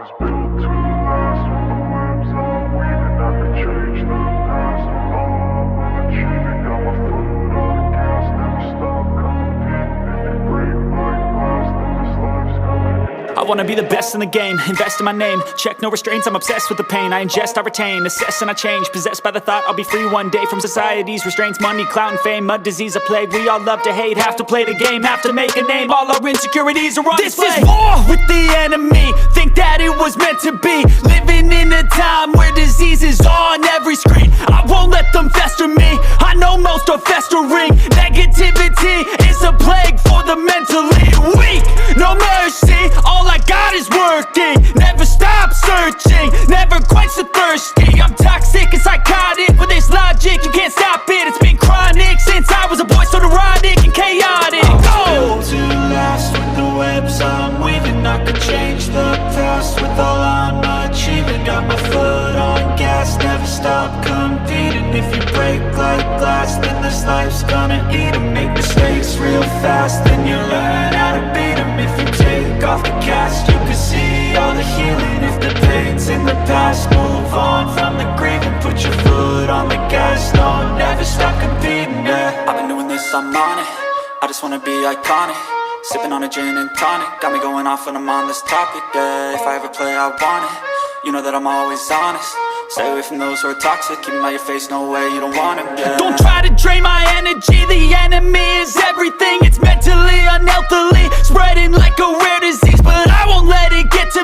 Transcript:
was built to last. With the webs I'm weaving, I could change the past. With all I'm achieving, got my foot on the gas. Never stop competing. If you break like glass, then this life's gonna end. I wanna be the best in the game, invest in my name. Check no restraints, I'm obsessed with the pain. I ingest, I retain, assess and I change. Possessed by the thought I'll be free one day from society's restraints. Money, clout and fame, mud, disease, a plague. We all love to hate, have to play the game, have to make a name. All our insecurities are on display. This is war with the enemy, think that it was meant to be. Living in a time where disease is on every screen. I won't let them fester me, I know most are festering. Negativity is a plague for the mentally weak. No mercy, all I got is working. Never stop searching, never quench the thirsty. I'm toxic and psychotic, with this logic you can't stop it. It's been chronic since I was a boy, so neurotic and chaotic. Built to last. With the webs I'm weaving, I could change the past. With all I'm achieving, got my foot on gas. Never stop competing. If you break like glass, then this life's gonna eat 'em. Make mistakes real fast, then you learn how to beat 'em. If you take off the cast, you can see all the healing. If the pain's in the past, move on from the grave and put your foot on the gas. No, never stop competing, yeah. I've been doing this, I'm on it. I just wanna be iconic. Sipping on a gin and tonic, got me going off when I'm on this topic, yeah. If I ever play, I want it. You know that I'm always honest. Stay away from those who are toxic. Keep them out your face, no way, you don't want them, yeah. Don't try to drain my energy, the enemy is everything. It's mentally, unhealthily, spreading like a rare disease. But I won't let it get to